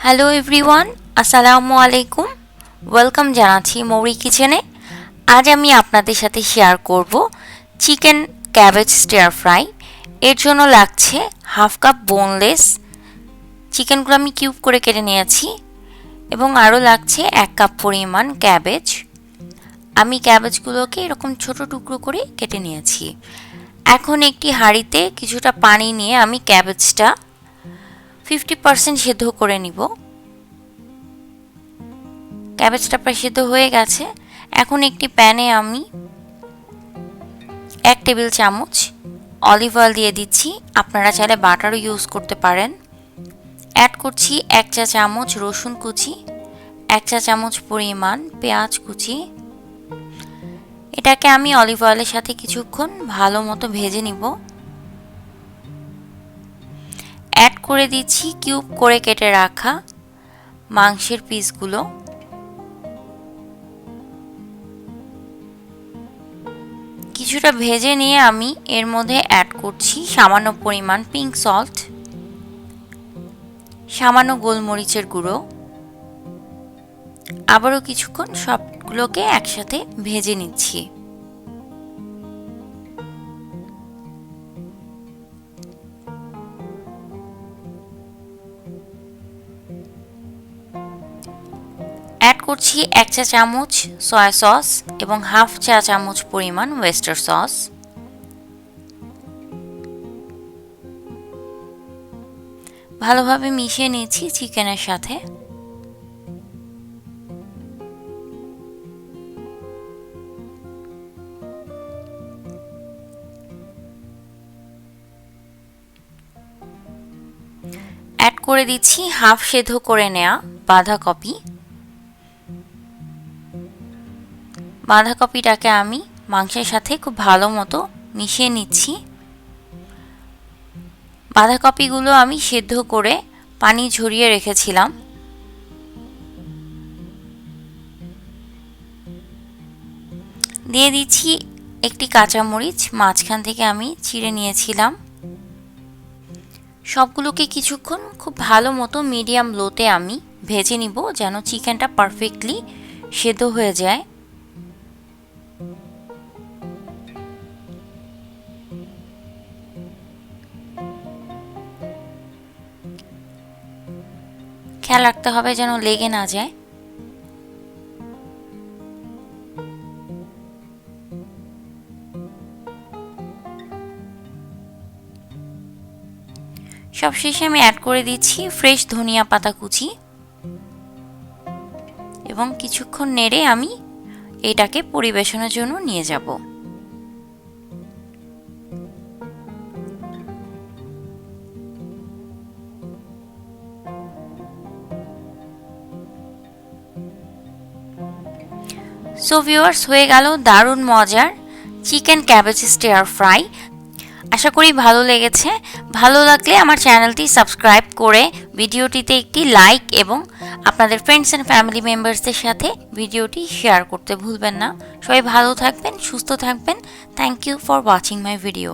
Hello everyone, আসসালামু আলাইকুম। Welcome জানাচ্ছি মৌরি কিচেনে। আজ আমি আপনাদের সাথে শেয়ার করব চিকেন ক্যাবেজ স্টিয়ার ফ্রাই। এর জন্য লাগছে হাফ কাপ বোনলেস চিকেনগুলো আমি কিউব করে কেটে নিয়েছি এবং আরও লাগছে 1 কাপ পরিমাণ ক্যাবেজ। আমি ক্যাবেজগুলোকে এরকম ছোট টুকরো করে কেটে নিয়েছি। এখন একটি হাঁড়িতে কিছুটা পানি নিয়ে আমি ক্যাবেজটা 50% সেদ্ধ করে নিব। ক্যাবেজটা প্রায় সেদ্ধ হয়ে গেছে। এখন একটি প্যানে আমি 1 টেবিল চামচ অলিভ অয়েল দিয়ে দিচ্ছি। আপনারা চাইলে বাটারও ইউজ করতে পারেন। অ্যাড করছি 1 চা চামচ রসুন কুচি, 1 চা চামচ পরিমাণ পেঁয়াজ কুচি। এটাকে আমি অলিভ অয়েলের সাথে কিছুক্ষণ ভালো মতো ভেজে নিব। অ্যাড করে দিচ্ছি কিউব করে কেটে রাখা মাংসের পিসগুলো। কিছুটা ভেজে নিয়ে আমি এর মধ্যে অ্যাড করছি সামান্য পরিমাণ পিঙ্ক সল্ট, সামান্য গোলমরিচের গুঁড়ো। আবারও কিছুক্ষণ সবগুলোকে একসাথে ভেজে নিচ্ছি। অ্যাড করছি 1 চা চামচ সয়া সস এবং হাফ চা চামচ পরিমাণ ওয়েস্টার সস। ভালোভাবে মিশিয়ে নিয়েছি চিকেনের সাথে। অ্যাড করে দিচ্ছি হাফ সেদ্ধ করে নেওয়া বাঁধাকপি। বাঁধাকপিটাকে আমি মাংসের সাথে খুব ভালো মতো মিশিয়ে নিচ্ছি। বাঁধাকপিগুলো আমি সেদ্ধ করে পানি ঝরিয়ে রেখেছিলাম। দিয়ে দিচ্ছি একটি কাঁচামরিচ, মাঝখান থেকে আমি চিড়ে নিয়েছিলাম। সবগুলোকে কিছুক্ষণ খুব ভালো মতো মিডিয়াম লোতে আমি ভেজে নিব, যেন চিকেনটা পারফেক্টলি সেদ্ধ হয়ে যায়। খেয়াল রাখতে হবে যেন লেগে না যায়। সবশেষে আমি অ্যাড করে দিচ্ছি ফ্রেশ ধনিয়া পাতা কুচি এবং কিছুক্ষণ নেড়ে আমি এটাকে পরিবেশনের জন্য নিয়ে যাব। সো ভিউয়ার্স, হয়ে গেল দারুণ মজার চিকেন ক্যাবেজ স্টিয়ার ফ্রাই। আশা করি ভালো লেগেছে। ভালো লাগলে আমার চ্যানেলটি সাবস্ক্রাইব করে ভিডিওটিতে একটি লাইক এবং আপনাদের ফ্রেন্ডস অ্যান্ড ফ্যামিলি মেম্বার্সদের সাথে ভিডিওটি শেয়ার করতে ভুলবেন না। সবাই ভালো থাকবেন, সুস্থ থাকবেন। Thank you for watching my video.